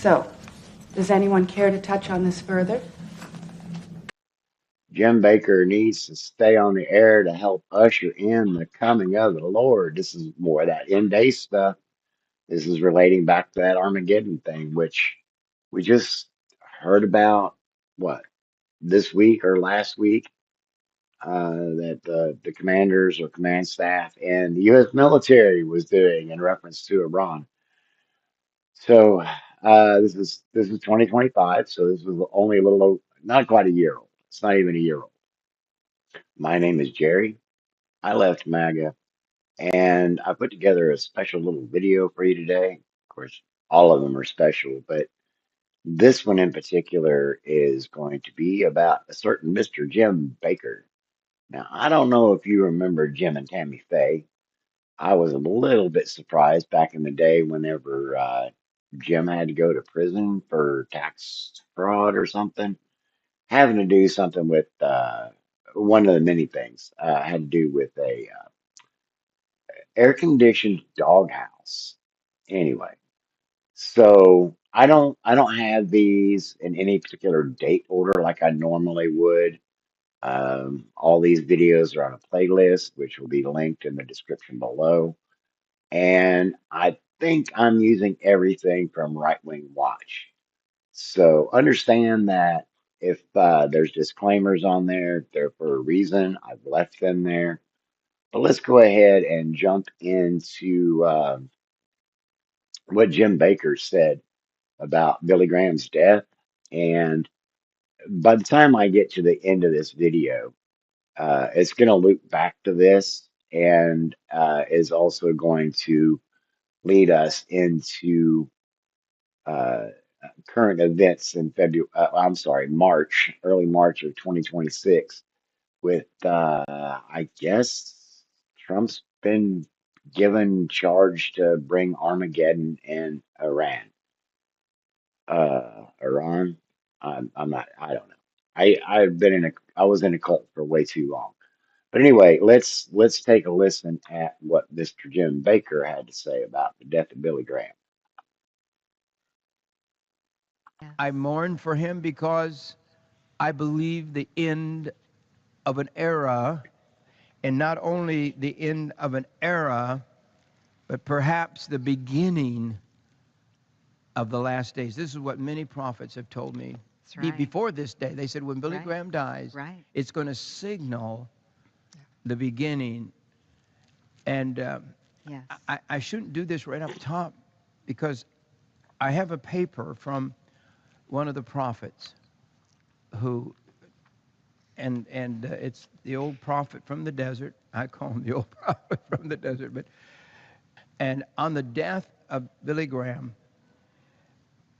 So, does anyone care to touch on this further? Jim Bakker needs to stay on the air to help usher in the coming of the Lord. This is more of that end day stuff. This is relating back to that Armageddon thing, which we just heard about, what, this week or last week, that the commanders or command staff and the U.S. military was doing in reference to Iran. So this is 2025, so this was only a little, not quite a year old. It's not even a year old. My name is Jerry. I left MAGA, and I put together a special little video for you today. Of course, all of them are special, but this one in particular is going to be about a certain Mr. Jim Bakker. Now, I don't know if you remember Jim and Tammy Faye. I was a little bit surprised back in the day whenever Jim had to go to prison for tax fraud or something, having to do something with one of the many things had to do with a air conditioned doghouse. Anyway, so I don't have these in any particular date order like I normally would. All these videos are on a playlist, which will be linked in the description below. And I think I'm using everything from Right Wing Watch. So understand that if there's disclaimers on there, they're for a reason. I've left them there. But let's go ahead and jump into what Jim Bakker said about Billy Graham's death. And by the time I get to the end of this video, it's going to loop back to this and is also going to lead us into uh, current events in February. I'm sorry, March, early March of 2026. With I guess Trump's been given charge to bring Armageddon in Iran. I'm not. I don't know. I was in a cult for way too long. But anyway, let's take a listen at what Mr. Jim Bakker had to say about the death of Billy Graham. I mourn for him because I believe the end of an era, and not only the end of an era, but perhaps the beginning of the last days. This is what many prophets have told me. That's right. Before this day, they said when Billy Right. Graham dies, Right. it's going to signal the beginning. And Yes. I shouldn't do this right up top because I have a paper from one of the prophets who, and it's the old prophet from the desert. I call him the old prophet from the desert. And on the death of Billy Graham,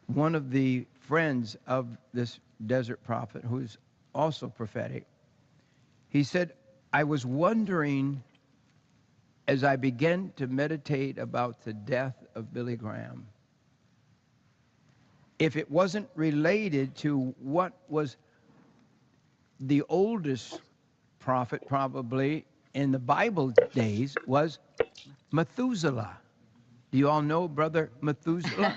one of the friends of this desert prophet, who's also prophetic, he said, I was wondering as I began to meditate about the death of Billy Graham, if it wasn't related to what was the oldest prophet probably in the Bible days was Methuselah. Do you all know Brother Methuselah?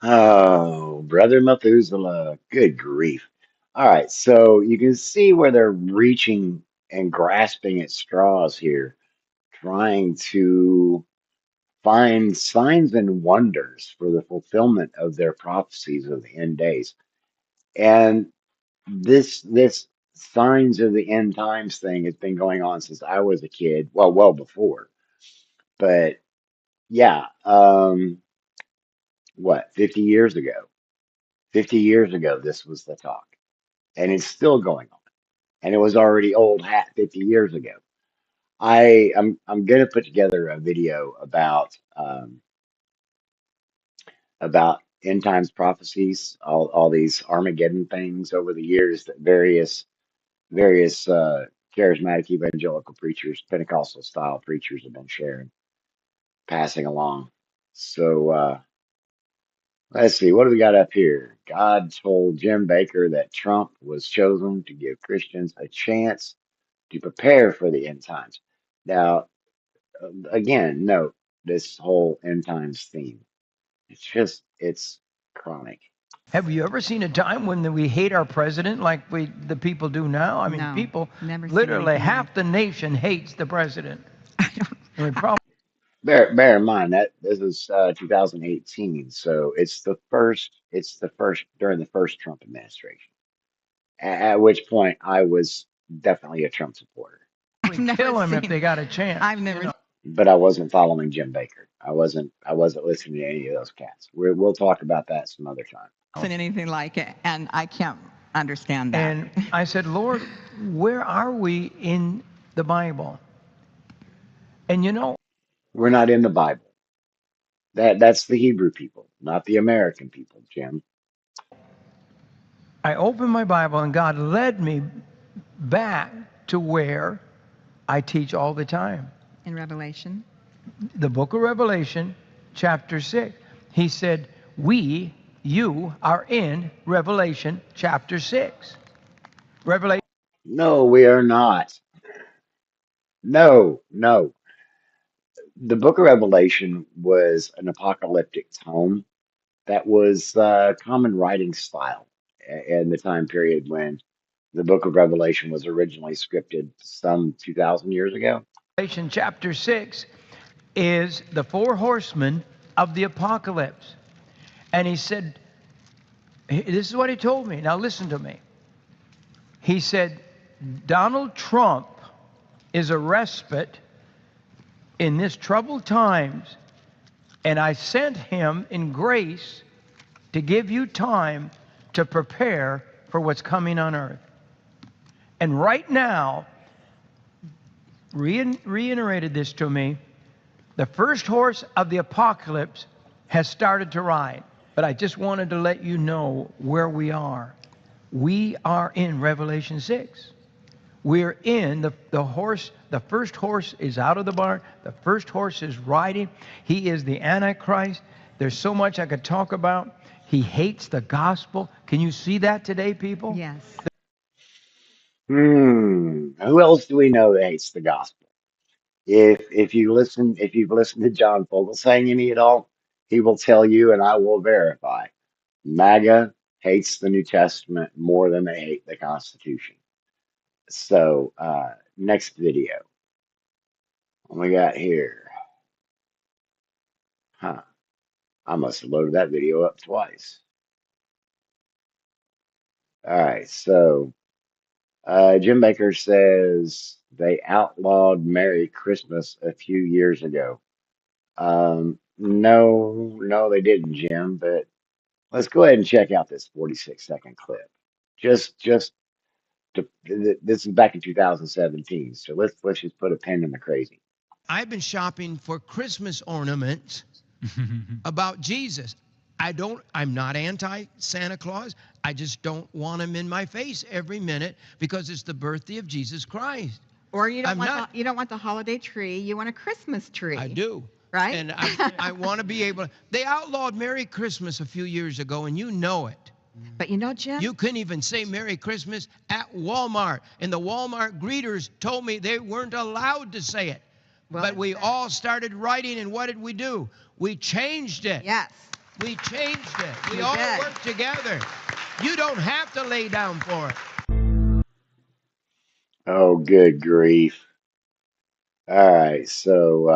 Oh, brother Methuselah, good grief! All right, so you can see where they're reaching and grasping at straws here, trying to find signs and wonders for the fulfillment of their prophecies of the end days. And this signs of the end times thing has been going on since I was a kid. Well before. But yeah, what, 50 years ago? 50 years ago, this was the talk, and it's still going on. And it was already old hat 50 years ago. I'm gonna put together a video about end times prophecies, all these Armageddon things over the years that various charismatic evangelical preachers, Pentecostal style preachers have been sharing, passing along. So let's see, what do we got up here? God told Jim Bakker that Trump was chosen to give Christians a chance to prepare for the end times. Now, again, note this whole end times theme. it's chronic. Have you ever seen a time when we hate our president like the people do now? I mean, No, people, never seen literally anything half like the nation hates the president. I don't, I mean, probably. Bear in mind that this is 2018, so it's the first during the first Trump administration. At which point I was definitely a Trump supporter, I've never Kill him if seen, they got a chance. I've never but I wasn't following Jim Bakker. I wasn't listening to any of those cats. We'll talk about that some other time. seen anything like it, and I can't understand that. And I said, Lord, where are we in the Bible? And We're not in the Bible. That's the Hebrew people, not the American people, Jim. I opened my Bible and God led me back to where I teach all the time. In Revelation, The book of Revelation, chapter 6. He said, you are in Revelation chapter 6. Revelation. No, we are not. No. The book of Revelation was an apocalyptic tome that was common writing style in the time period when the book of Revelation was originally scripted some 2,000 years ago. Revelation chapter 6 is the four horsemen of the apocalypse. And he said, this is what he told me. Now listen to me. He said, Donald Trump is a respite in this troubled times, and I sent him in grace to give you time to prepare for what's coming on earth. And right now, reiterated this to me, the first horse of the apocalypse has started to ride. But I just wanted to let you know where we are. We are in Revelation 6. We're in the horse. The first horse is out of the barn. The first horse is riding. He is the Antichrist. There's so much I could talk about. He hates the gospel. Can you see that today, people? yes. Who else do we know that hates the gospel? If you've listened to John Fogel saying any at all, he will tell you, and I will verify. MAGA hates the New Testament more than they hate the Constitution. So, next video. What we got here? Huh. I must have loaded that video up twice. All right. So, Jim Bakker says they outlawed Merry Christmas a few years ago. No, they didn't, Jim, but let's go ahead and check out this 46-second clip. Just this is back in 2017, so let's just put a pin in the crazy. I've been shopping for Christmas ornaments about Jesus. I'm not anti Santa Claus. I just don't want him in my face every minute because it's the birthday of Jesus Christ. Or you don't I'm want not- you don't want the holiday tree. You want a Christmas tree. I do. Right? And I want to be able to. They outlawed Merry Christmas a few years ago, and you know it. But you know, Jim, You couldn't even say Merry Christmas at Walmart. And the Walmart greeters told me they weren't allowed to say it. Well, But we all started writing, and what did we do? We changed it. yes. We changed it. We You all did. worked together. You don't have to lay down for it. Oh, good grief. All right, so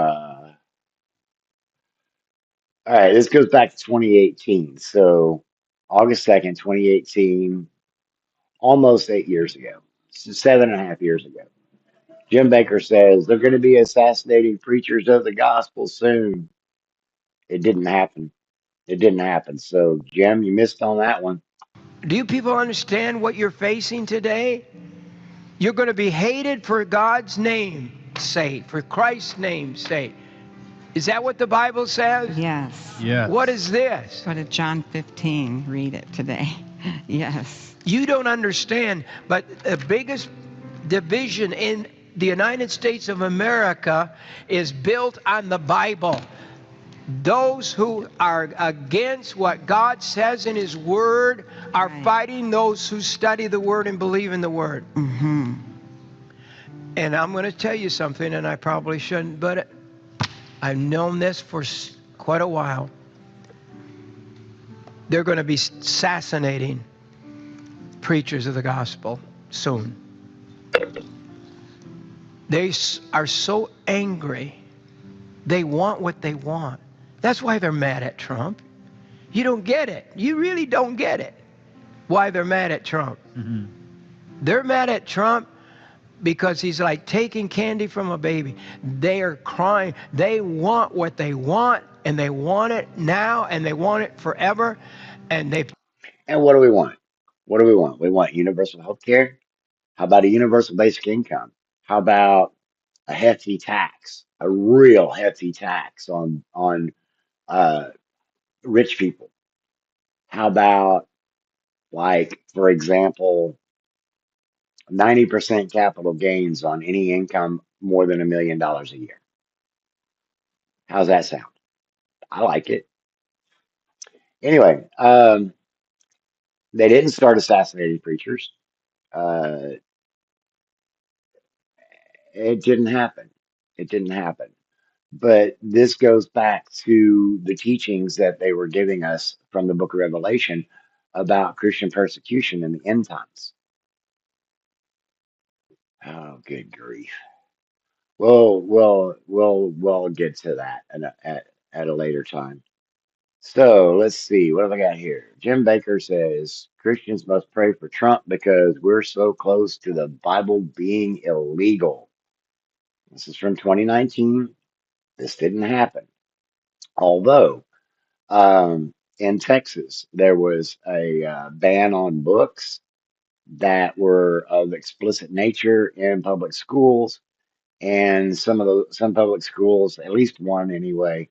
all right, this goes back to 2018. So August 2nd, 2018, almost 8 years ago, 7.5 years ago. Jim Bakker says they're going to be assassinating preachers of the gospel soon. It didn't happen. It didn't happen. So, Jim, you missed on that one. Do you people understand what you're facing today? You're going to be hated for God's name's sake, for Christ's name's sake. Is that what the Bible says? Yes. Yeah. What is this? Go to John 15. Read it today. Yes. You don't understand, but the biggest division in the United States of America is built on the Bible. Those who are against what God says in His Word are Right. fighting those who study the Word and believe in the Word. Mm-hmm. And I'm going to tell you something, and I probably shouldn't, but I've known this for quite a while. They're going to be assassinating preachers of the gospel soon. They are so angry. They want what they want. That's why they're mad at Trump. You don't get it. You really don't get it. Why they're mad at Trump. Mm-hmm. They're mad at Trump because he's like taking candy from a baby. They are crying. They want what they want, and they want it now, and they want it forever. And they. And what do we want? What do we want? We want universal health care. How about a universal basic income? How about a hefty tax, a real hefty tax on uh, rich people? How about, like, for example, 90% capital gains on any income more than $1 million a year? How's that sound? I like it. Anyway, they didn't start assassinating preachers. Uh, it didn't happen. It didn't happen. But this goes back to the teachings that they were giving us from the book of Revelation about Christian persecution in the end times. Oh, good grief. We'll get to that at a later time. So let's see. What have I got here? Jim Bakker says Christians must pray for Trump because we're so close to the Bible being illegal. This is from 2019. This didn't happen. Although in Texas, there was a ban on books that were of explicit nature in public schools, and some public schools, at least one anyway,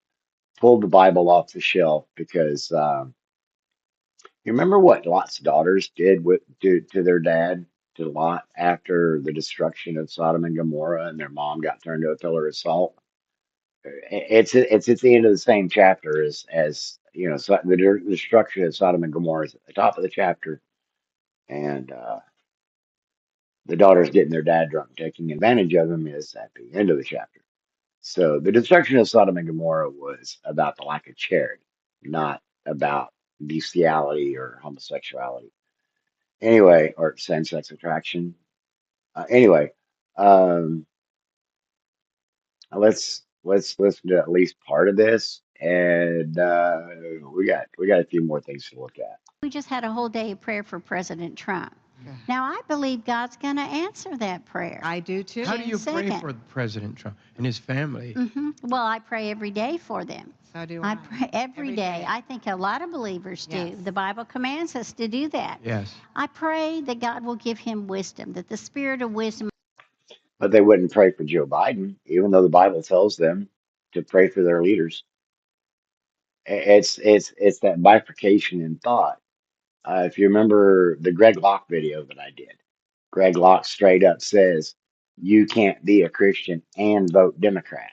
pulled the Bible off the shelf because you remember what Lot's daughters did to their dad, to Lot, after the destruction of Sodom and Gomorrah, and their mom got turned to a pillar of salt. It's at the end of the same chapter as you know, so the destruction of Sodom and Gomorrah is at the top of the chapter, and the daughters getting their dad drunk, taking advantage of him, is at the end of the chapter. So the destruction of Sodom and Gomorrah was about the lack of charity, not about bestiality or homosexuality. Anyway, or same-sex attraction. Anyway, um, let's listen to at least part of this, and we got a few more things to look at. We just had a whole day of prayer for President Trump. Now, I believe God's going to answer that prayer. I do too. How do you pray Second. for President Trump and his family? Well, I pray every day for them. So do I I. pray every day. I think a lot of believers do. Yes. The Bible commands us to do that. Yes. I pray that God will give him wisdom, that the spirit of wisdom. But they wouldn't pray for Joe Biden, even though the Bible tells them to pray for their leaders. It's that bifurcation in thought. If you remember the Greg Locke video that I did, Greg Locke straight up says you can't be a Christian and vote Democrat.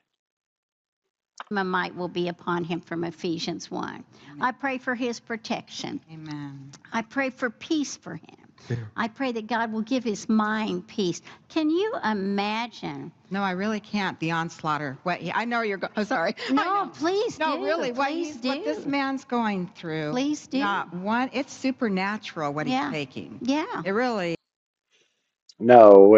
Might will be upon him from Ephesians 1. I pray for his protection. Amen. I pray for peace for him. Yeah. I pray that God will give his mind peace. Can you imagine? No, I really can't. The onslaught. What I know you're. Oh, sorry. I No, know. please No, do. really. Please do. What this man's going through. Please do. Not one. It's supernatural what Yeah. he's taking. Yeah. It really. No.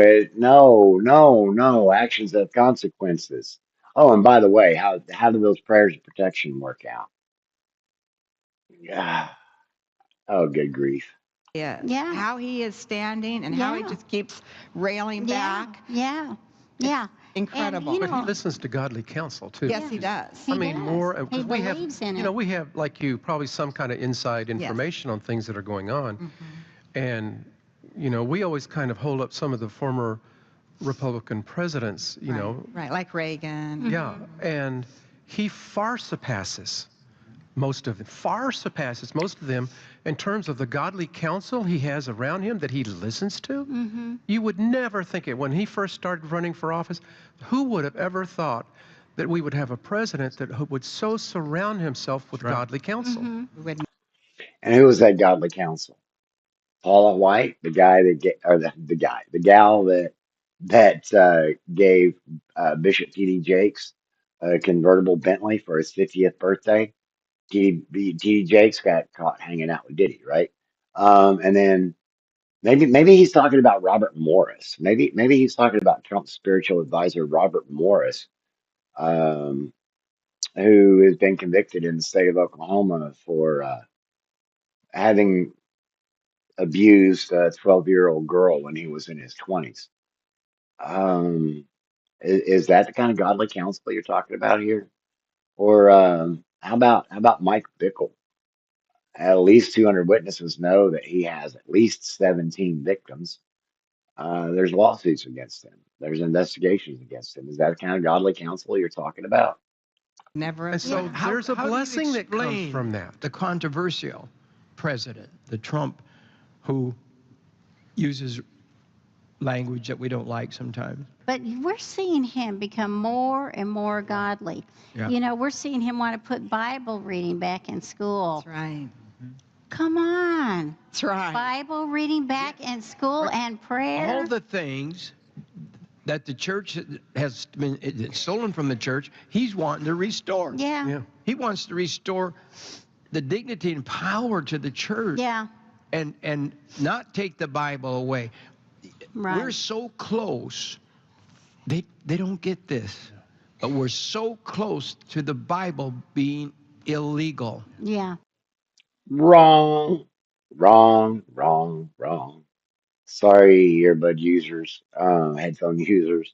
Actions have consequences. Oh, and by the way, how do those prayers of protection work out? Yeah. Oh, good grief. Is. Yeah. How he is standing and how he Yeah. just keeps railing Yeah. back. Yeah. Yeah. Incredible. And, you But he know, listens to godly counsel too. Yes, he does. He I mean, does. more He because we have, believes in you know, it. we have like you probably some kind of inside information on things that are going on, and you know, we always kind of hold up some of the former Republican presidents, you know, Right, like Reagan. yeah, and he far surpasses most of them in terms of the godly counsel he has around him that he listens to. You would never think it. When he first started running for office, who would have ever thought that we would have a president that would so surround himself with godly counsel? We would. And who was that godly counsel? Paula White, the guy that or the gal that gave Bishop T.D. Jakes a convertible Bentley for his 50th birthday. D.D. Jakes got caught hanging out with Diddy, right? And then maybe he's talking about Robert Morris. Maybe he's talking about Trump's spiritual advisor, Robert Morris, um, who has been convicted in the state of Oklahoma for having abused a 12-year-old girl when he was in his 20s. Um, is that the kind of godly counsel you're talking about here? Or how about Mike Bickle? At least 200 witnesses know that he has at least 17 victims. There's lawsuits against him. There's investigations against him. Is that the kind of godly counsel you're talking about? Never And so again. there's a blessing that comes explain from that. The controversial president, the Trump who uses language that we don't like sometimes. But we're seeing him become more and more godly. Yeah. You know, we're seeing him want to put Bible reading back in school. That's right. Come on. That's right. Bible reading back in school and prayer. All the things that the church has been stolen from the church, he's wanting to restore. Yeah. Yeah. He wants to restore the dignity and power to the church. Yeah. And not take the Bible away. Right. We're so close. They don't get this. But we're so close to the Bible being illegal. Yeah. Wrong, wrong, wrong, wrong. Sorry, earbud users, headphone users.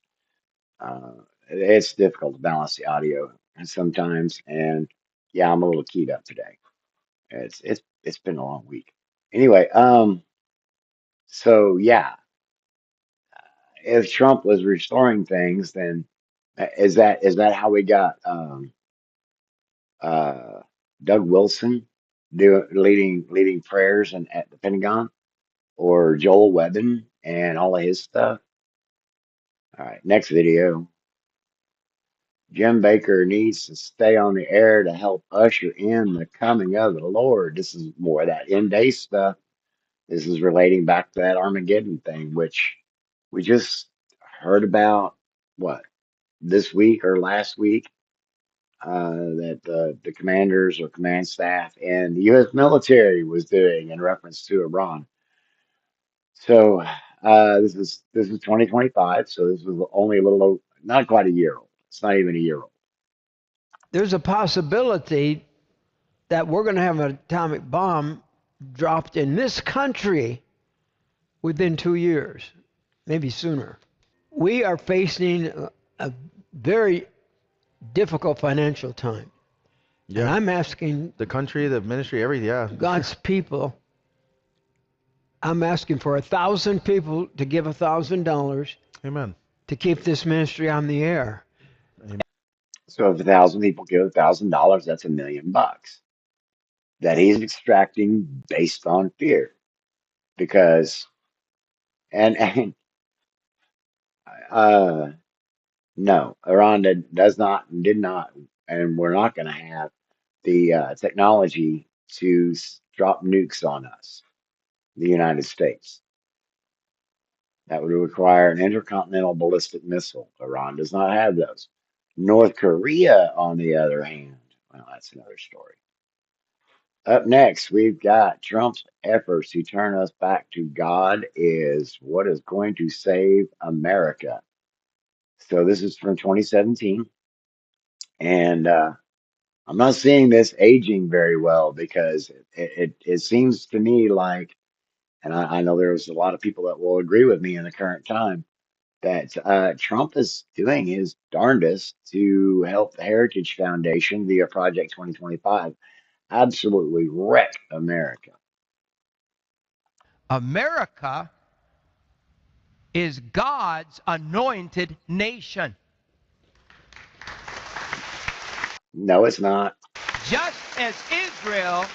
Uh, it's difficult to balance the audio sometimes, and yeah, I'm a little keyed up today. It's been a long week. Anyway, so yeah, if Trump was restoring things, then is that how we got uh, Doug Wilson leading prayers and at the Pentagon, or Joel Webbon and all of his stuff? All right, next video. Jim Bakker needs to stay on the air to help usher in the coming of the Lord. This is more of that end day stuff. This is relating back to that Armageddon thing, which we just heard about, what, this week or last week, that the commanders or command staff and the U.S. military was doing in reference to Iran. So this is 2025. So this was only a little, not quite a year old. It's not even a year old. There's a possibility that we're going to have an atomic bomb dropped in this country within 2 years, maybe sooner. We are facing a very difficult financial time. And I'm asking The country, the ministry, everything. Yeah. God's people, I'm asking for 1,000 people to give $1,000 Amen. to keep this ministry on the air. So if 1,000 people give $1,000, that's $1,000,000 that he's extracting based on fear. Because and uh no, Iran does not, did not, and we're not going to have the technology to drop nukes on us, the United States. That would require an intercontinental ballistic missile. Iran does not have those. North Korea, on the other hand, well, that's another story. Up next, we've got Trump's efforts to turn us back to God is what is going to save America. So this is from 2017, and I'm not seeing this aging very well because it seems to me like, and I know there's a lot of people that will agree with me in the current time, that Trump is doing his darndest to help the Heritage Foundation via Project 2025 absolutely wreck America. America is God's anointed nation. No, it's not. Just as Israel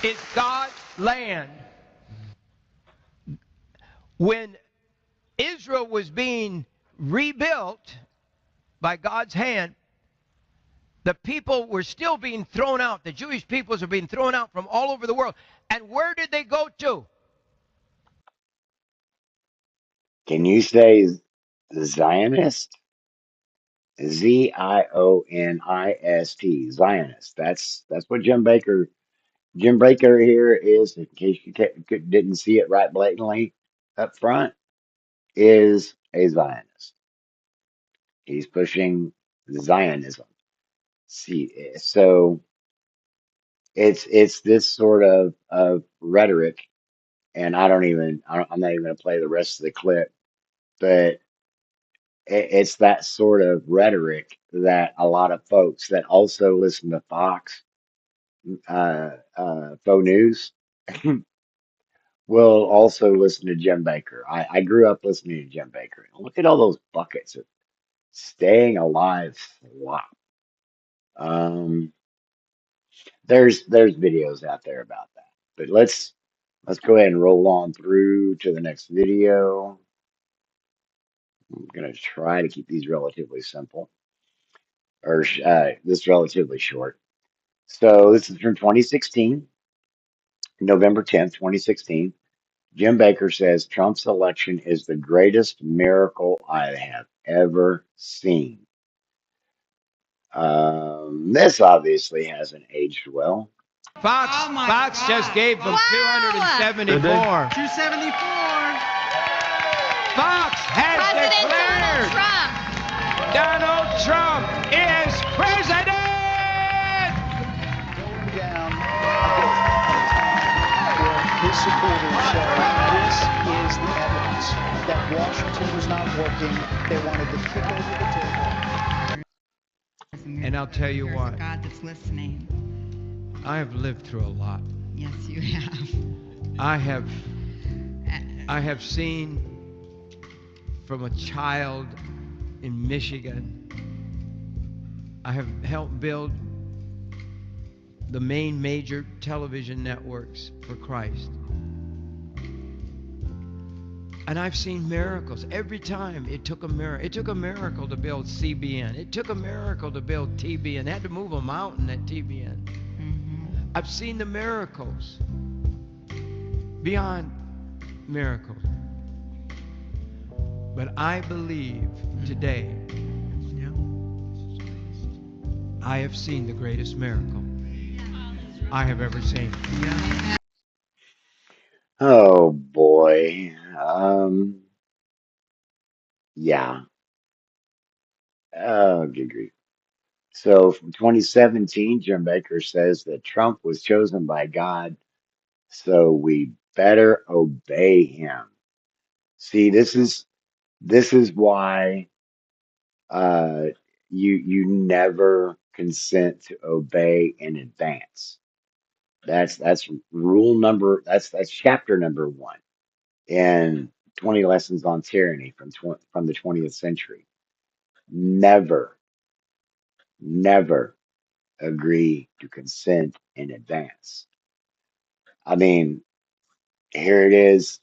is God's land. When Israel was being rebuilt by God's hand, the people were still being thrown out. The Jewish peoples were being thrown out from all over the world. And where did they go to? Can you say Zionist? Zionist, Zionist. That's what Jim Bakker here is. In case you didn't see it right blatantly up front, is a Zionist. He's pushing Zionism. See, so it's this sort of rhetoric, and I'm not even going to play the rest of the clip, but it's that sort of rhetoric that a lot of folks that also listen to Fox, Faux News, will also listen to Jim Bakker. I grew up listening to Jim Bakker. Look at all those buckets of staying alive slop. Um, there's videos out there about that, but let's go ahead and roll on through to the next video. I'm gonna try to keep these relatively simple, or this relatively short. So this is from 2016, November 10th, 2016. Jim Bakker says Trump's election is the greatest miracle I have ever seen. This obviously hasn't aged well. Fox, Oh my Fox just God. gave them Wow. 274. 274. Fox has President Donald declared Trump. Donald Trump is president. Going down where his supporters say this is the evidence that Washington was not working. They wanted to kick over the table. And I'll tell you There's what. a God that's listening. I have lived through a lot. Yes, you have. I have seen from a child in Michigan. I have helped build the main major television networks for Christ. And I've seen miracles. Every time it took a miracle. It took a miracle to build CBN. It took a miracle to build TBN. They had to move a mountain at TBN. I've seen the miracles beyond miracles. But I believe today I have seen the greatest miracle I have ever seen. Oh boy. Yeah. Oh, good grief. So from 2017, Jim Bakker says that Trump was chosen by God, so we better obey him. See, this is why uh, you never consent to obey in advance. That's rule number. That's chapter number one in 20 Lessons on Tyranny from the 20th century. Never, never agree to consent in advance. I mean, here it is,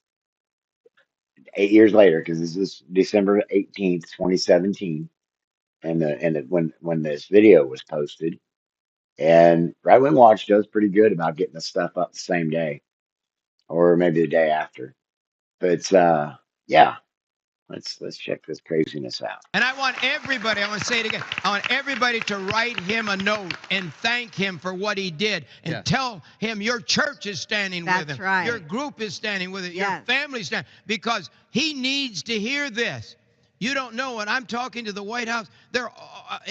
8 years later, because this is December 18th, 2017, when this video was posted. And Right Wing Watch does pretty good about getting the stuff up the same day or maybe the day after. But yeah, let's check this craziness out. And I want to say it again. I want everybody to write him a note and thank him for what he did and tell him your church is standing with him. That's right. Your group is standing with it. Your Yes. family's standing because he needs to hear this. You don't know when I'm talking to the White House,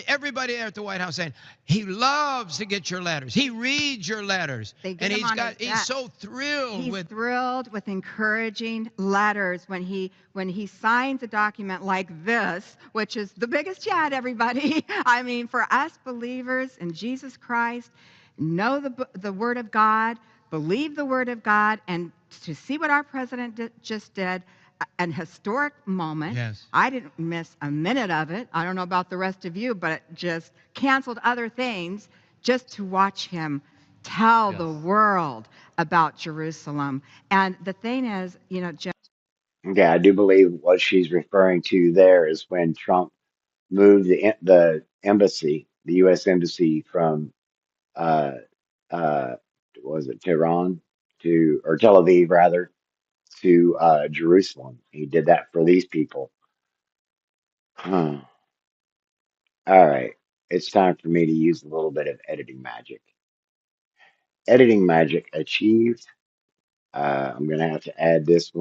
everybody there at the White House saying he loves to get your letters. He reads your letters, They get and him on his he's desk. so thrilled He's with. thrilled with encouraging letters when he signs a document like this, which is the biggest yet, everybody. I mean, for us believers in Jesus Christ, know the Word of God, believe the Word of God, and to see what our president just did, an historic moment. Yes. I didn't miss a minute of it. I don't know about the rest of you, but it just canceled other things just to watch him tell the world about Jerusalem. And the thing is, Jim. Okay, I do believe what she's referring to there is when Trump moved the embassy, the U.S. embassy from uh, what was it Tehran or Tel Aviv rather to Jerusalem. He did that for these people. Huh. All right. It's time for me to use a little bit of editing magic. Editing magic achieved. I'm gonna have to add this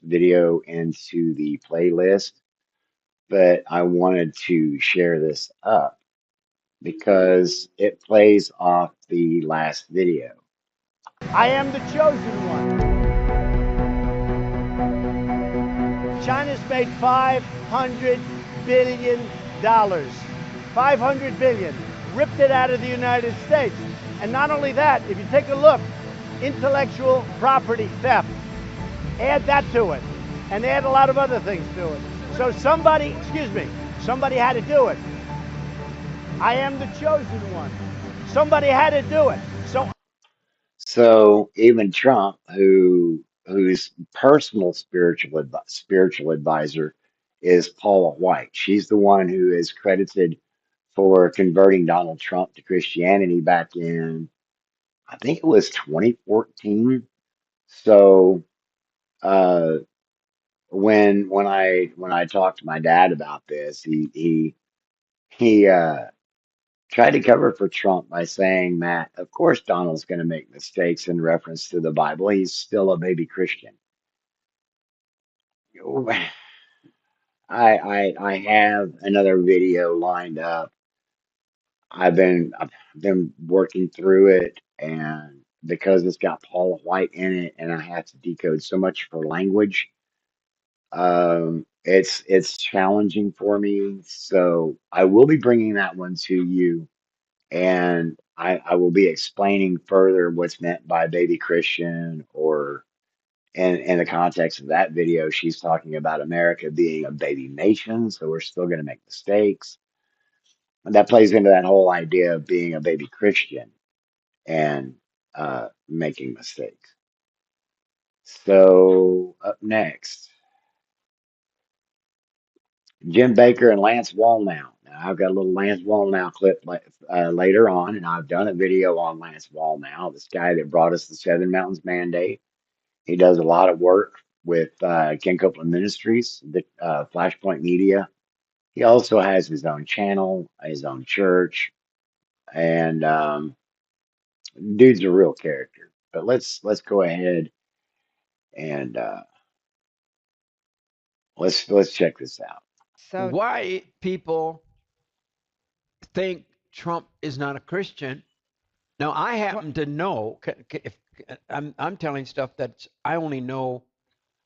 video into the playlist, but I wanted to share this up because it plays off the last video. I am the chosen one. China's made $500 billion. $500 billion. Ripped it out of the United States. And not only that, if you take a look, intellectual property theft, add that to it. And add a lot of other things to it. So somebody had to do it. I am the chosen one. Somebody had to do it. So even Trump, whose personal spiritual advisor is Paula White. She's the one who is credited for converting Donald Trump to Christianity back in, I think it was 2014. So uh, when I talked to my dad about this, he tried to cover for Trump by saying that, of course, Donald's going to make mistakes in reference to the Bible. He's still a baby Christian. I have another video lined up. I've been working through it, and because it's got Paula White in it, and I have to decode so much for language, it's challenging for me. So I will be bringing that one to you, and I will be explaining further what's meant by baby Christian, or in the context of that video, she's talking about America being a baby nation, so we're still going to make mistakes. And that plays into that whole idea of being a baby Christian and making mistakes. So up next, Jim Bakker and Lance Wallnau. Now I've got a little Lance Wallnau clip later on, and I've done a video on Lance Wallnau, this guy that brought us the Seven Mountains Mandate. He does a lot of work with Ken Copeland Ministries, the Flashpoint Media. He also has his own channel, his own church, and dude's a real character. But let's go ahead and let's check this out. So Why people think Trump is not a Christian? Now, I happen to know. If I'm telling stuff that I only know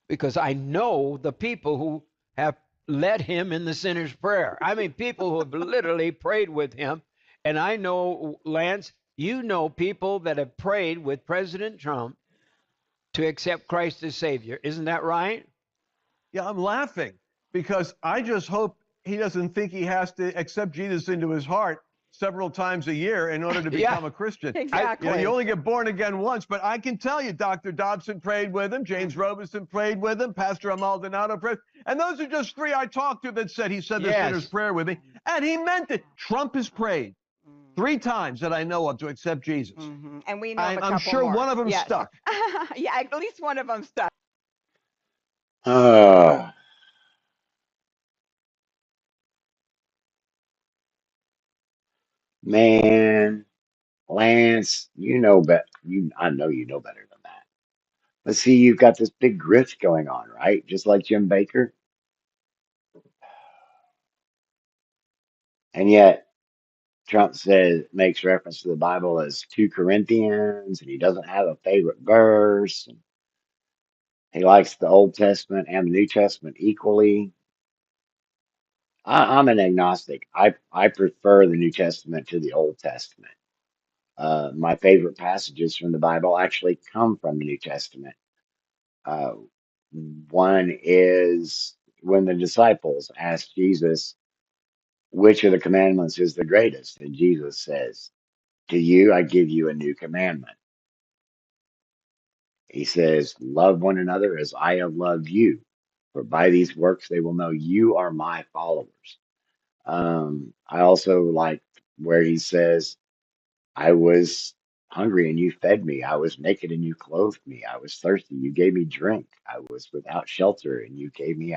because I know the people who have led him in the sinner's prayer. I mean, people who have literally prayed with him. And I know, Lance, you know people that have prayed with President Trump to accept Christ as Savior. Isn't that right? Yeah, I'm laughing because I just hope he doesn't think he has to accept Jesus into his heart several times a year in order to become a Christian. exactly. You only get born again once, but I can tell you, Dr. Dobson prayed with him, James Robeson prayed with him, Pastor Maldonado prayed, and those are just three I talked to that said he said the sinner's prayer with me, and he meant it. Trump has prayed 3 times that I know of to accept Jesus. And we know of a couple I'm sure more. one of them Yes. stuck. Yeah, at least one of them stuck. Man, Lance, you know better. I know you know better than that. But see, you've got this big grift going on, right? Just like Jim Bakker, and yet Trump says makes reference to the Bible as 2 Corinthians, and he doesn't have a favorite verse. And he likes the Old Testament and the New Testament equally. I'm an agnostic. I prefer the New Testament to the Old Testament. My favorite passages from the Bible actually come from the New Testament. Uh, One is when the disciples asked Jesus, which of the commandments is the greatest? And Jesus says, to you, I give you a new commandment. He says, love one another as I have loved you. For by these works they will know you are my followers. I also like where he says, I was hungry and you fed me. I was naked and you clothed me. I was thirsty. You gave me drink. I was without shelter and you gave me,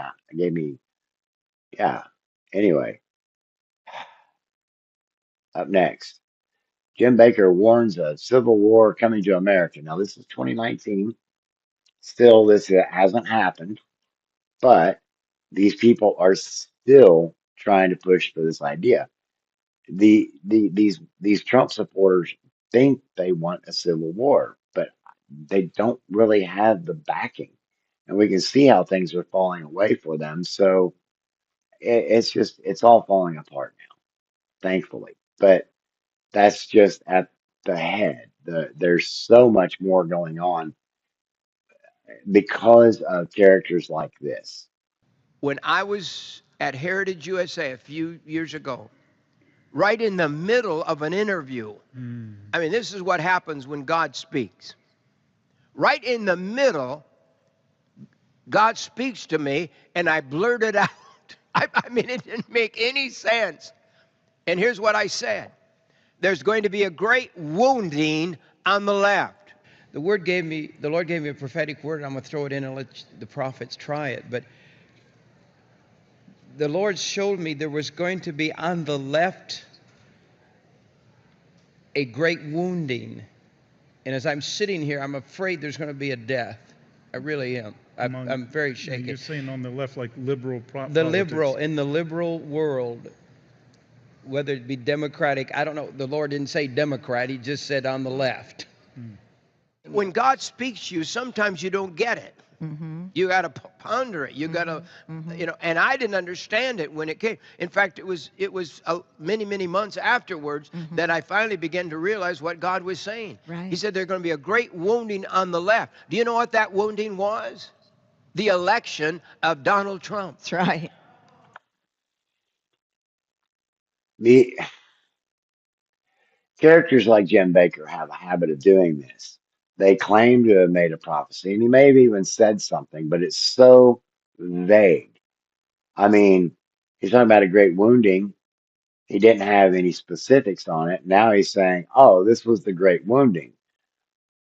yeah. Anyway, Up next, Jim Bakker warns of civil war coming to America. Now, this is 2019. Still, this hasn't happened, but these people are still trying to push for this idea. These Trump supporters think they want a civil war, but they don't really have the backing, and we can see how things are falling away for them. So it's all falling apart now, thankfully. But that's just at the head. There's so much more going on because of characters like this. When I was at Heritage USA a few years ago, right in the middle of an interview, I mean, this is what happens when God speaks. Right in the middle, God speaks to me, and I blurted out. I mean, it didn't make any sense. And here's what I said: there's going to be a great wounding on the left. The Lord gave me a prophetic word, and I'm going to throw it in and let the prophets try it. But the Lord showed me there was going to be on the left a great wounding. And as I'm sitting here, I'm afraid there's going to be a death. I really am. I'm very shaken. You're saying on the left, like liberal politics. In the liberal world, whether it be Democratic, I don't know. The Lord didn't say Democrat. He just said on the left. When God speaks to you, sometimes you don't get it. You got to ponder it. You got to, and I didn't understand it when it came. In fact, it was many, many months afterwards that I finally began to realize what God was saying. Right. He said there's going to be a great wounding on the left. Do you know what that wounding was? The election of Donald Trump. That's right. The characters like Jim Bakker have a habit of doing this. They claim to have made a prophecy, and he may have even said something, but it's so vague. I mean, he's talking about a great wounding. He didn't have any specifics on it. Now he's saying, "Oh, this was the great wounding."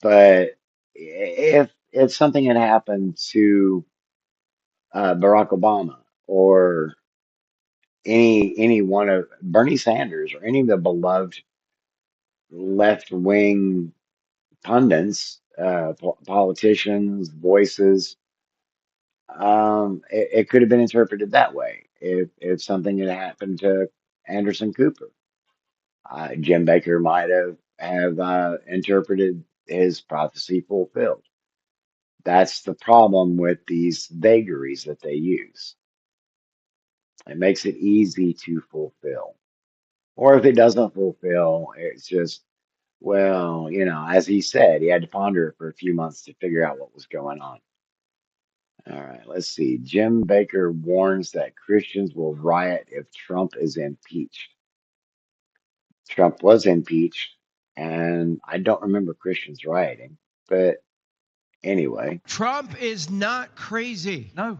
But if something had happened to Barack Obama or any one of Bernie Sanders or any of the beloved left wing pundits, politicians, voices, it could have been interpreted that way. If something had happened to Anderson Cooper, Jim Bakker might have interpreted his prophecy fulfilled. That's the problem with these vagaries that they use. It makes it easy to fulfill. Or if it doesn't fulfill, it's just, well, as he said, he had to ponder it for a few months to figure out what was going on. All right, let's see. Jim Bakker warns that Christians will riot if Trump is impeached. Trump was impeached, and I don't remember Christians rioting, but anyway. Trump is not crazy. No.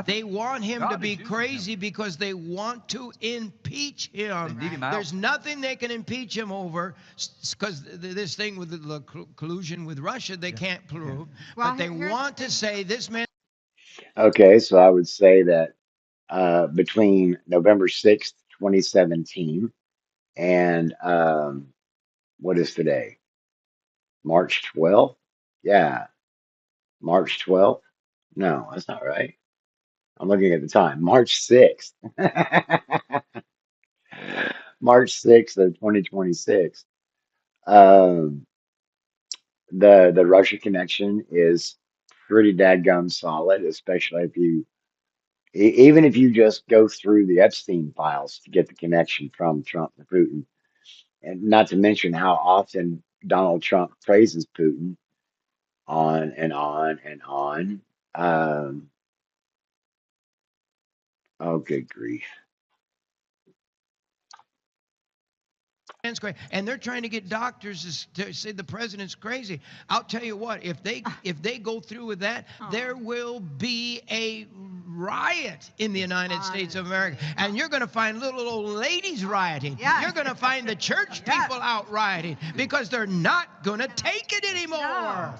They want him to be crazy because they want to impeach him. They need him out. There's nothing they can impeach him over, because this thing with the collusion with Russia, they can't prove. Well, but they want to say this man. Okay, so I would say that between November 6th, 2017, and what is today? March 12th? Yeah, March 12th. No, that's not right. I'm looking at the time. March 6th. March 6th of 2026. Um, the Russia connection is pretty dadgum solid, especially if you even if you just go through the Epstein files to get the connection from Trump to Putin, and not to mention how often Donald Trump praises Putin on and on and on. Oh, good grief. And they're trying to get doctors to say the president's crazy. I'll tell you what, if they go through with that, there will be a riot in the United States of America. And you're going to find little old ladies rioting. Yes. You're going to find the church people out rioting because they're not going to take it anymore.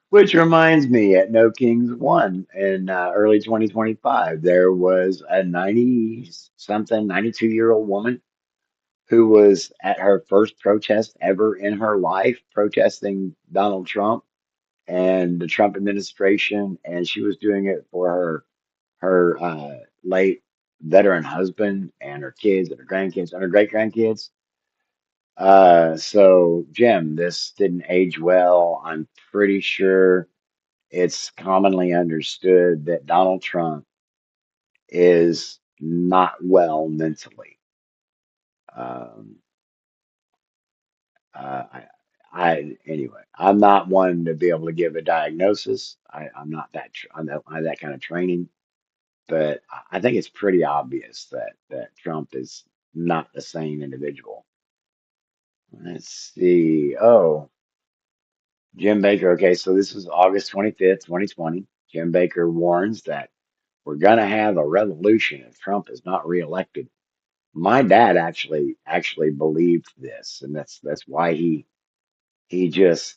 Which reminds me, at No Kings 1 in early 2025, there was a 90-something, 92-year-old woman who was at her first protest ever in her life, protesting Donald Trump and the Trump administration, and she was doing it for her late veteran husband and her kids and her grandkids and her great grandkids. So Jim, this didn't age well. I'm pretty sure it's commonly understood that Donald Trump is not well mentally. Um, I, anyway, I'm not one to be able to give a diagnosis. I'm not that, I'm not, I have that kind of training, but I think it's pretty obvious that Trump is not the same individual. Let's see. Oh, Jim Bakker. Okay, so this is August 25th, 2020. Jim Bakker warns that we're gonna have a revolution if Trump is not reelected. My dad actually believed this, and that's why he just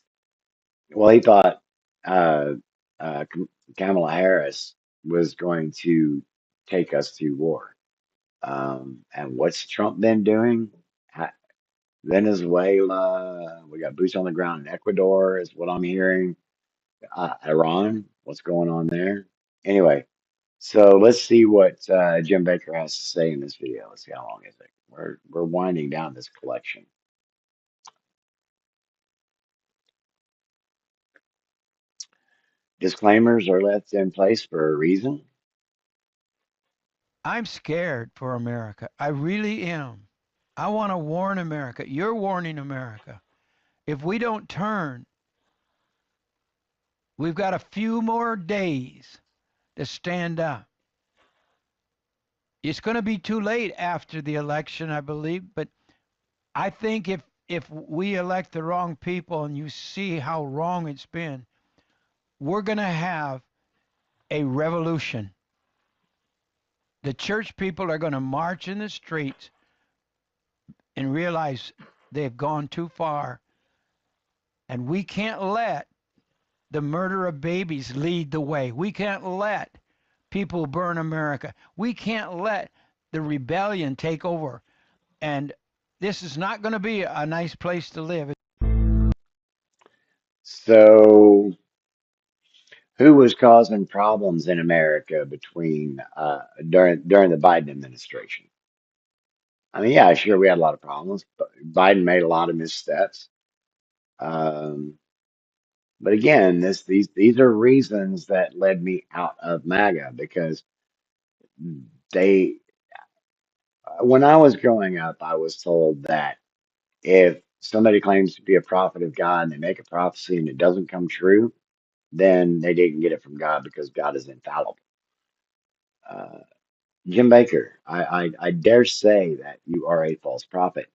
well he thought uh, Kamala Harris was going to take us to war. And what's Trump been doing? Venezuela, we got boots on the ground in Ecuador, is what I'm hearing. Iran, what's going on there? Anyway, so let's see what Jim Bakker has to say in this video. Let's see how long is it. We're winding down this collection. Disclaimers are left in place for a reason. I'm scared for America. I really am. I want to warn America. You're warning America. If we don't turn, we've got a few more days to stand up. It's going to be too late after the election, I believe, but I think if we elect the wrong people and you see how wrong it's been, we're going to have a revolution. The church people are going to march in the streets and realize they've gone too far. And we can't let the murder of babies lead the way. We can't let people burn America. We can't let the rebellion take over. And this is not going to be a nice place to live. So, who was causing problems in America between during the Biden administration? I mean, yeah, sure, we had a lot of problems, but Biden made a lot of missteps. Um, but again, these are reasons that led me out of MAGA because they, when I was growing up, I was told that if somebody claims to be a prophet of God and they make a prophecy and it doesn't come true, then they didn't get it from God because God is infallible. Uh, Jim Bakker, I dare say that you are a false prophet.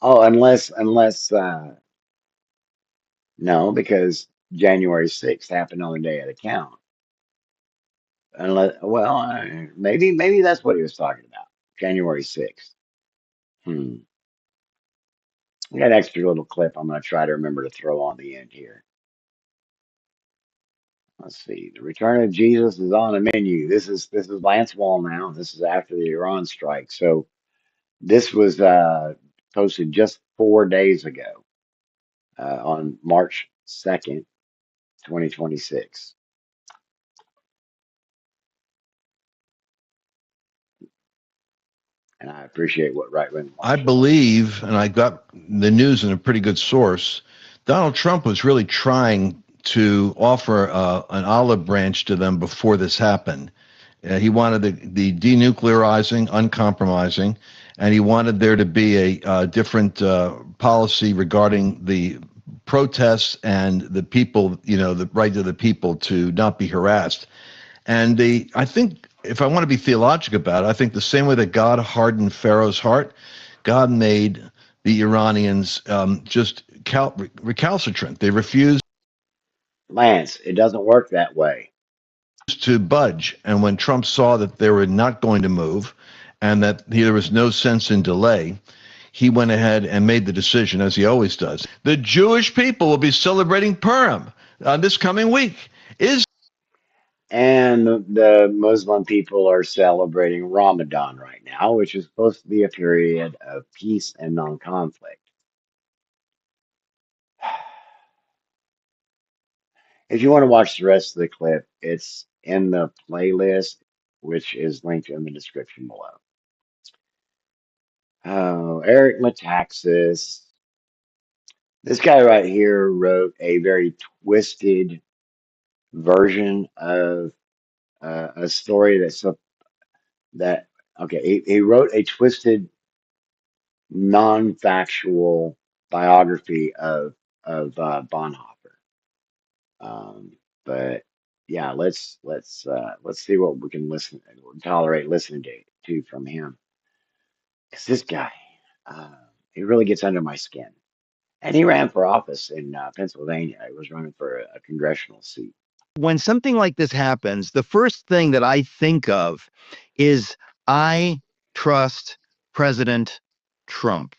Oh, unless no, because January 6th happened on the day of the count. Unless, well, maybe that's what he was talking about. January 6th. Hmm. I got an extra little clip I'm going to try to remember to throw on the end here. Let's see. The return of Jesus is on the menu. This is Lance Wall now. This is after the Iran strike. So this was posted just 4 days ago on March 2nd, 2026. And I appreciate what right wing. I believe, and I got the news in a pretty good source, Donald Trump was really trying to offer an olive branch to them before this happened. He wanted the denuclearizing, uncompromising, and he wanted there to be a different policy regarding the protests and the people, the right of the people to not be harassed. And I think, if I want to be theological about it, I think the same way that God hardened Pharaoh's heart, God made the Iranians just recalcitrant. They refused Lance, it doesn't work that way. to budge. And when Trump saw that they were not going to move and that there was no sense in delay, he went ahead and made the decision, as he always does. The Jewish people will be celebrating Purim this coming week. And the Muslim people are celebrating Ramadan right now, which is supposed to be a period of peace and non-conflict. If you want to watch the rest of the clip, it's in the playlist, which is linked in the description below. Oh, Eric Metaxas. This guy right here wrote a very twisted version of a story that okay, he wrote a twisted, non-factual biography of Bonhoeffer. But yeah, let's see what we can tolerate listening to from him. Because this guy, uh, he really gets under my skin. And he ran for office in Pennsylvania. He was running for a congressional seat. When something like this happens, the first thing that I think of is I trust President Trump.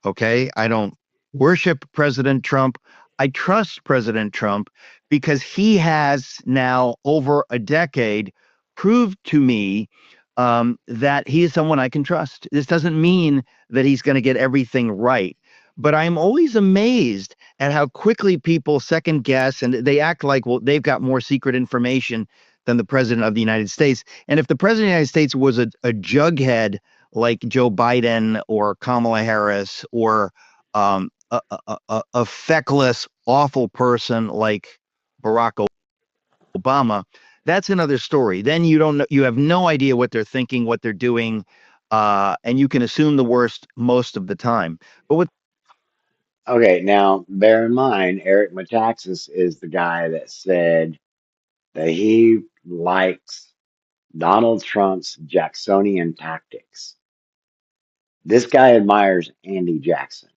Okay. I don't worship President Trump. I trust President Trump because he has now, over a decade, proved to me that he is someone I can trust. This doesn't mean that he's going to get everything right, but I'm always amazed at how quickly people second guess and they act like, well, they've got more secret information than the president of the United States. And if the president of the United States was a jughead like Joe Biden or Kamala Harris or a feckless, awful person like Barack Obama, that's another story. Then you don't know, you have no idea what they're thinking, what they're doing, and you can assume the worst most of the time. But with Okay, now bear in mind, Eric Metaxas is the guy that said that he likes Donald Trump's Jacksonian tactics. This guy admires Andy Jackson.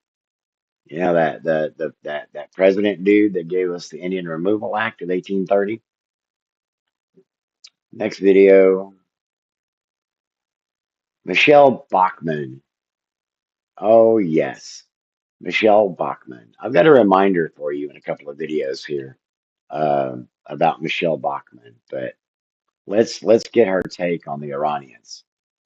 You know that president dude that gave us the Indian Removal Act of 1830. Next video, Michelle Bachmann. Oh yes, Michelle Bachmann. I've got a reminder for you in a couple of videos here about Michelle Bachmann, but let's get her take on the Iranians.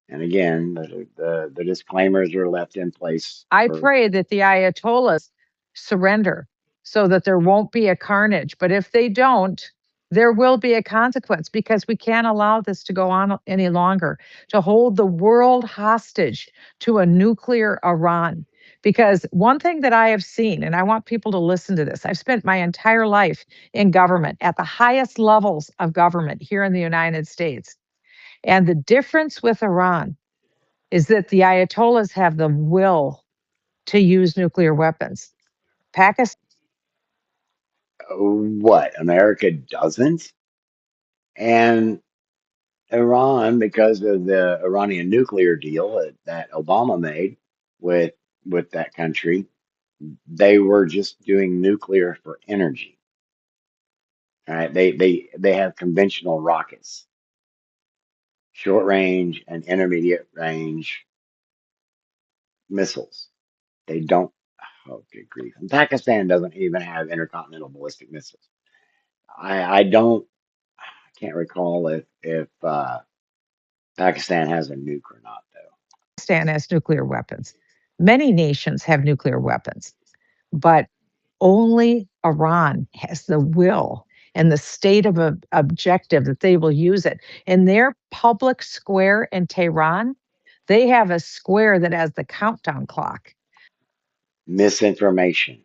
And again, the disclaimers are left in place. I pray that the Ayatollahs surrender so that there won't be a carnage. But if they don't, there will be a consequence because we can't allow this to go on any longer, to hold the world hostage to a nuclear Iran. Because one thing that I have seen, and I want people to listen to this, I've spent my entire life in government at the highest levels of government here in the United States. And the difference with Iran is that the Ayatollahs have the will to use nuclear weapons. Pakistan. What America doesn't, and Iran, because of the Iranian nuclear deal that Obama made with that country, they were just doing nuclear for energy. All right, they have conventional rockets, short range and intermediate range missiles. They don't. Oh, good grief! And Pakistan doesn't even have intercontinental ballistic missiles. I don't. I can't recall if Pakistan has a nuke or not, though. Pakistan has nuclear weapons. Many nations have nuclear weapons, but only Iran has the will and the state of objective that they will use it. In their public square in Tehran, they have a square that has the countdown clock. Misinformation.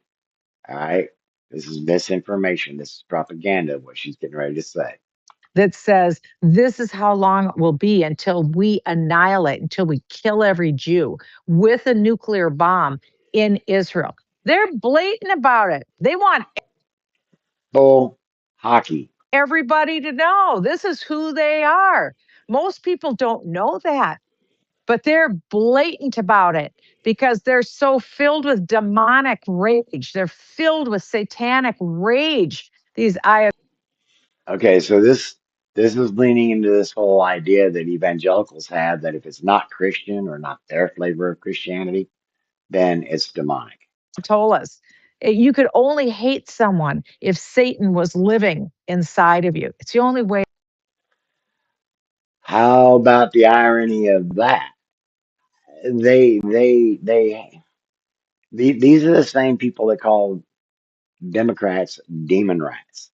All right. This is misinformation. This is propaganda, what she's getting ready to say. That says this is how long it will be until we annihilate, until we kill every Jew with a nuclear bomb in Israel. They're blatant about it. They want Bull hockey. everybody to know this is who they are. Most people don't know that, but they're blatant about it because they're so filled with demonic rage. They're filled with satanic rage. These Okay, so this is leaning into this whole idea that evangelicals have that if it's not Christian or not their flavor of Christianity, then it's demonic. Ayatollahs. You could only hate someone if Satan was living inside of you. It's the only way. How about the irony of that? They, they, they, these are the same people that call Democrats demon rats.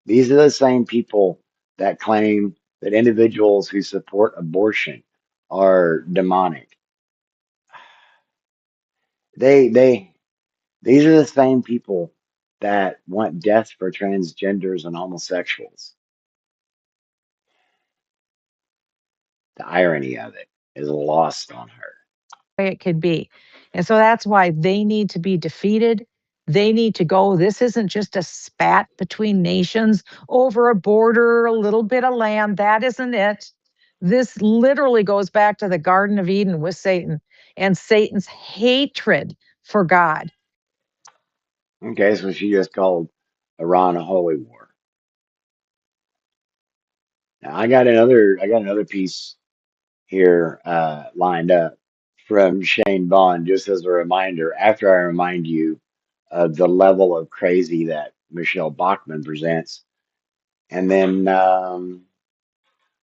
These are the same people that claim that individuals who support abortion are demonic. They, these are the same people that want death for transgenders and homosexuals. The irony of it is lost on her. It could be. And so that's why they need to be defeated. They need to go. This isn't just a spat between nations over a border, a little bit of land. That isn't it. This literally goes back to the Garden of Eden with Satan and Satan's hatred for God. Okay, so she just called Iran a holy war. Now I got another piece here lined up from Shane Bond, just as a reminder, after I remind you of the level of crazy that Michelle Bachmann presents. And then I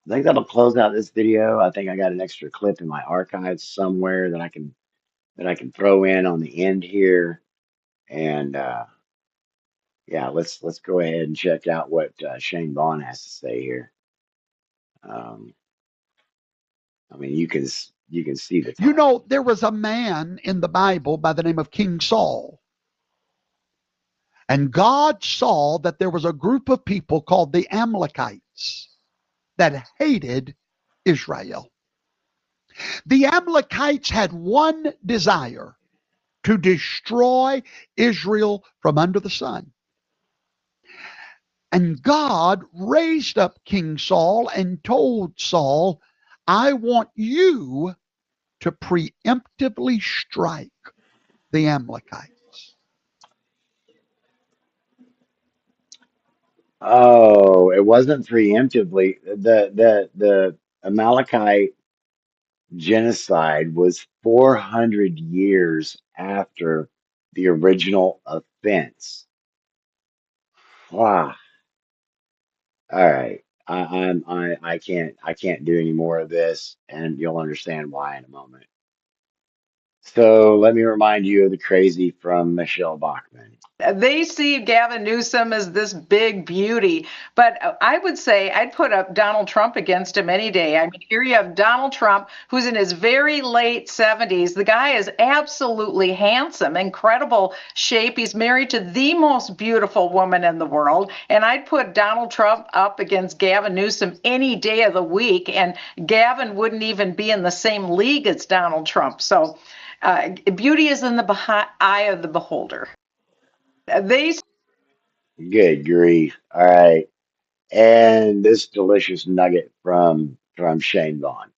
think that'll close out this video. I think I got an extra clip in my archives somewhere that I can throw in on the end here. And yeah, let's go ahead and check out what Shane Bond has to say here. Um, I mean, you can see the You time. know, there was a man in the Bible by the name of King Saul. And God saw that there was a group of people called the Amalekites that hated Israel. The Amalekites had one desire: to destroy Israel from under the sun. And God raised up King Saul and told Saul, I want you to preemptively strike the Amalekites. Oh, it wasn't preemptively. The Amalekite genocide was 400 years after the original offense. Wow. All right. I can't do any more of this, and you'll understand why in a moment. So let me remind you of the crazy from Michelle Bachmann. They see Gavin Newsom as this big beauty, but I would say I'd put up Donald Trump against him any day. I mean, here you have Donald Trump, who's in his very late 70s. The guy is absolutely handsome, incredible shape. He's married to the most beautiful woman in the world. And I'd put Donald Trump up against Gavin Newsom any day of the week, and Gavin wouldn't even be in the same league as Donald Trump. So beauty is in the eye of the beholder. They Good grief. All right. And this delicious nugget from Shane Vaughn.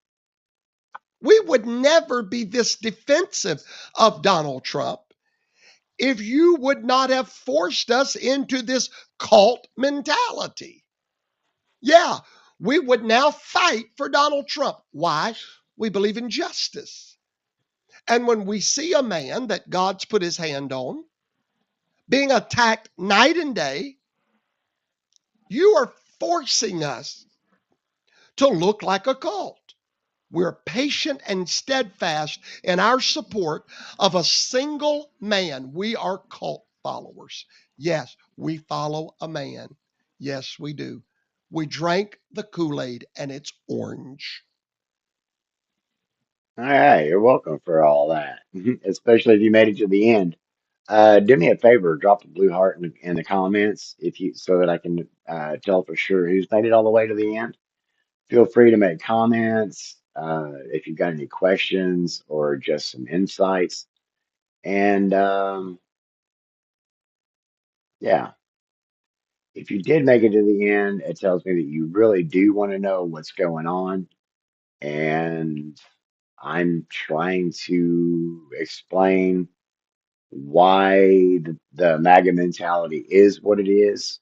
We would never be this defensive of Donald Trump if you would not have forced us into this cult mentality. Yeah, we would now fight for Donald Trump. Why? We believe in justice. And when we see a man that God's put his hand on being attacked night and day, you are forcing us to look like a cult. We're patient and steadfast in our support of a single man. We are cult followers. Yes, we follow a man. Yes, we do. We drank the Kool-Aid and it's orange. All right, you're welcome for all that, especially if you made it to the end. Do me a favor, drop a blue heart in the comments if you so that I can tell for sure who's made it all the way to the end. Feel free to make comments if you've got any questions or just some insights. And yeah, if you did make it to the end, it tells me that you really do want to know what's going on. And I'm trying to explain why the MAGA mentality is what it is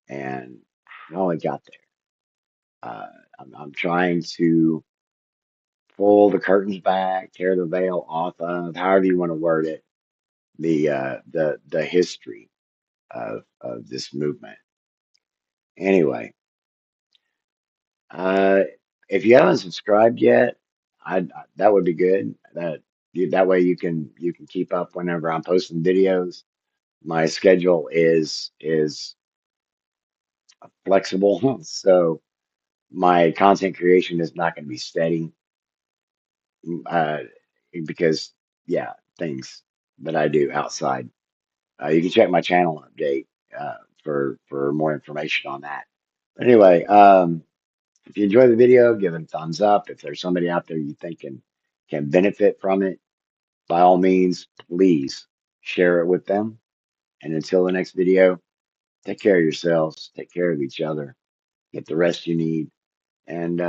and how it got there. I'm trying to pull the curtains back, tear the veil off of, however you want to word it, the history of this movement. Anyway, if you haven't subscribed yet, that would be good. That way you can keep up whenever I'm posting videos. My schedule is flexible, so my content creation is not going to be steady, uh, because yeah, things that I do outside. You can check my channel update for more information on that. But anyway, if you enjoy the video, give it a thumbs up. If there's somebody out there you think can benefit from it, by all means, please share it with them. And until the next video, take care of yourselves, take care of each other, get the rest you need, and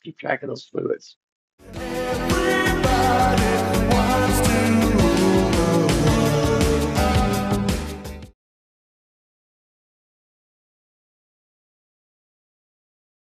keep track of those fluids. Everybody wants to